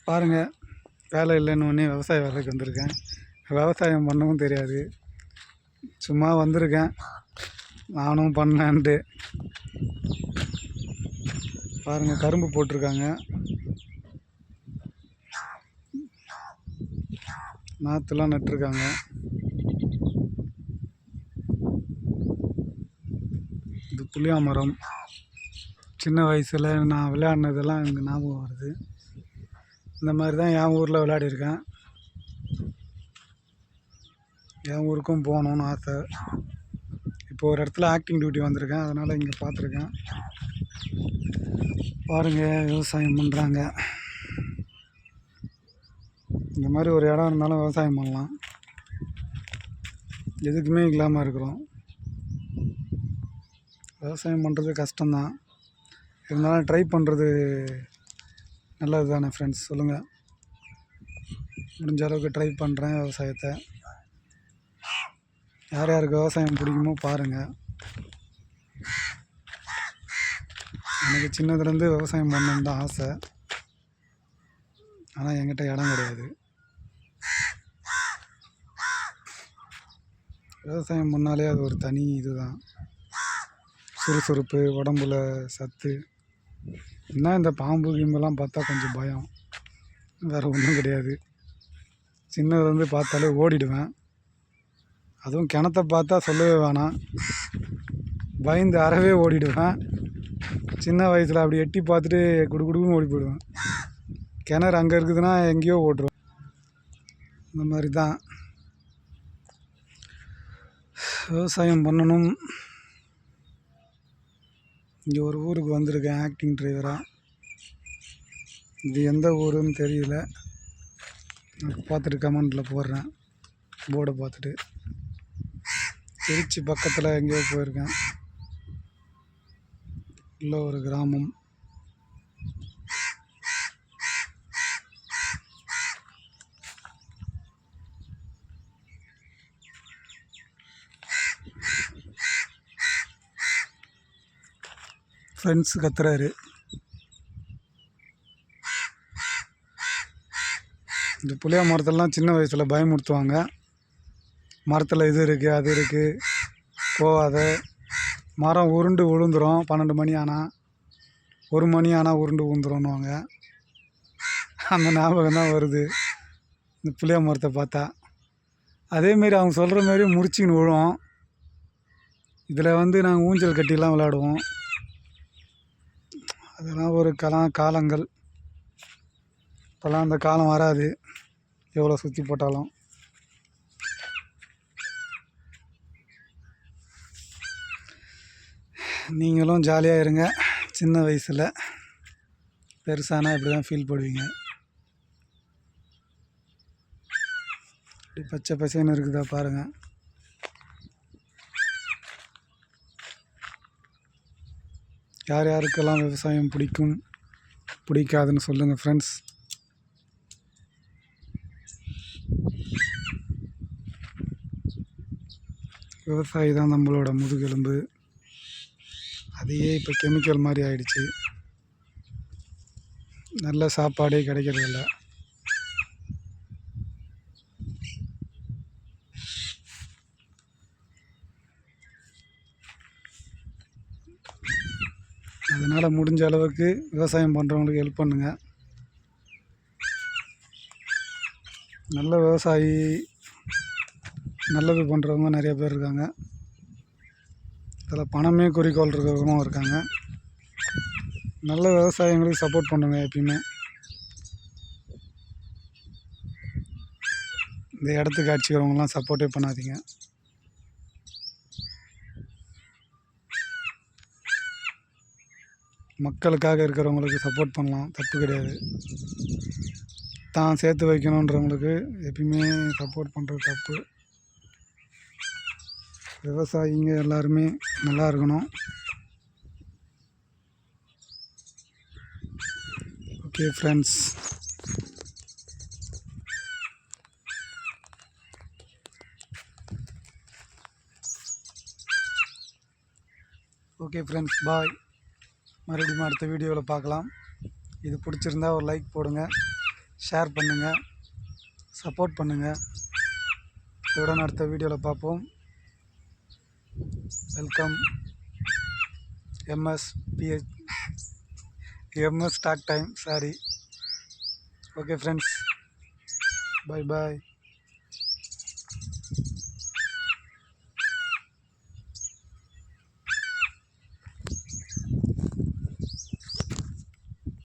பாருங்கள், வேலை இல்லைன்னு ஒன்றே விவசாய வேலைக்கு வந்திருக்கேன். விவசாயம் பண்ணவும் தெரியாது, சும்மா வந்திருக்கேன் நானும் பண்ணேன்ட்டு. பாருங்கள், கரும்பு போட்டிருக்காங்க, நாற்றுலாம் நட்டுருக்காங்க. இது புளியா மரம். சின்ன வயசில் நான் விளையாடினதெல்லாம் எனக்கு ஞாபகம் வருது. இந்த மாதிரி தான் என் ஊரில் விளையாடிருக்கேன். என் ஊருக்கும் போகணுன்னு ஆசை. இப்போ ஒரு இடத்துல ஆக்டிங் டியூட்டி வந்திருக்கேன், அதனால் இங்கே பார்த்துருக்கேன். பாருங்கள், விவசாயம் பண்ணுறாங்க. இந்த மாதிரி ஒரு இடம் இருந்தாலும் விவசாயம் பண்ணலாம். எதுக்குமே இல்லாமல் இருக்கிறோம். விவசாயம் பண்ணுறது கஷ்டம்தான், இருந்தாலும் ட்ரை பண்ணுறது நல்லது தானே ஃப்ரெண்ட்ஸ், சொல்லுங்கள். முடிஞ்ச அளவுக்கு ட்ரை பண்ணுறேன் விவசாயத்தை. யார் யாருக்கு விவசாயம் பிடிக்குமோ பாருங்கள். எனக்கு சின்னதுலேருந்து விவசாயம் பண்ணணுன்னு தான் ஆசை, ஆனால் என்கிட்ட இடம் கிடையாது. விவசாயம் பண்ணாலே அது ஒரு தனி இதுதான், சுறுசுறுப்பு, உடம்புல சத்து. என்ன இந்த பாம்பு கிம்பெல்லாம் பார்த்தா கொஞ்சம் பயம், வேறு ஒன்றும் கிடையாது. சின்னதுலேருந்து பார்த்தாலே ஓடிடுவேன். அதுவும் கிணத்த பார்த்தா சொல்லவே வேணாம், பயந்து அறவே ஓடிடுவேன். சின்ன வயசில் அப்படி எட்டி பார்த்துட்டு குடுகுடுன்னு ஓடி போயிடுவேன். கிணறு அங்கே இருக்குதுன்னா எங்கேயோ ஓட்டுருவேன். இந்த மாதிரி தான் விவசாயம் பண்ணணும். இங்கே ஒரு ஊருக்கு வந்திருக்கேன் ஆக்டிங் டிரைவராக. இது எந்த ஊருன்னு தெரியல, பார்த்துட்டு கமெண்டில் போடுறேன். போர்டை பார்த்துட்டு திருச்சி பக்கத்தில் எங்கேயோ போயிருக்கேன். உள்ள ஒரு கிராமம். ஃப்ரெண்ட்ஸ் கத்துறாரு. இந்த புளியா மரத்தெல்லாம் சின்ன வயசில் பயமுறுத்துவாங்க. மரத்தில் இது இருக்குது அது இருக்குது, போகாத, மரம் உருண்டு விழுந்துடும், 12 மணி ஆனால் 1 மணி ஆனால் உருண்டு விழுந்துரும்னுவாங்க. அந்த ஞாபகம் தான் வருது இந்த புளியா மரத்தை பார்த்தா. அதேமாரி அவங்க சொல்கிற மாரி முடிச்சின்னு விழும். இதில் நாங்கள் ஊஞ்சல் கட்டிலாம் விளையாடுவோம். அதெல்லாம் ஒரு காலங்கள். இப்போல்லாம் அந்த காலம் வராது, எவ்வளோ சுற்றி போட்டாலும். நீங்களும் ஜாலியாக இருங்க. சின்ன வயசில் பெருசானா இப்படி தான் ஃபீல் பண்ணுவீங்க. இப்படி பச்சை பசேன்னு இருக்குதா பாருங்கள். யார் யாருக்கெல்லாம் விவசாயம் பிடிக்கும் பிடிக்காதுன்னு சொல்லுங்கள் ஃப்ரெண்ட்ஸ். விவசாயி தான் நம்மளோட முதுகெலும்பு. அதையே இப்போ கெமிக்கல் மாதிரி ஆயிடுச்சு, நல்ல சாப்பாடே கிடைக்கிறதில்ல. அதனால் முடிஞ்ச அளவுக்கு விவசாயம் பண்ணுறவங்களுக்கு ஹெல்ப் பண்ணுங்கள். நல்ல விவசாயி, நல்லது பண்ணுறவங்க நிறைய பேர் இருக்காங்க. அதில் பணமே குறிக்கோள் இருக்கிறவங்களும் இருக்காங்க. நல்ல விவசாயிங்களுக்கு சப்போர்ட் பண்ணுங்க எப்பயுமே. இந்த இடத்துக்கு அடிச்சுக்கிறவங்களாம் சப்போர்ட்டே பண்ணாதீங்க. மக்களுக்காக இருக்கிறவங்களுக்கு சப்போர்ட் பண்ணலாம், தப்பு கிடையாது. தான் சேர்த்து வைக்கணுன்றவங்களுக்கு எப்பயுமே சப்போர்ட் பண்ணுறது தப்பு. விவசாயிங்க எல்லாருமே நல்லா இருக்கணும். ஓகே ஃப்ரெண்ட்ஸ், பாய். மறுபடியும் அடுத்த வீடியோவில் பார்க்கலாம். இது பிடிச்சிருந்தா ஒரு லைக் போடுங்க, ஷேர் பண்ணுங்கள், சப்போர்ட் பண்ணுங்கள். இதோட அடுத்த வீடியோவில் பார்ப்போம். Welcome MS talk time. Sorry. Okay friends, bye பாய்.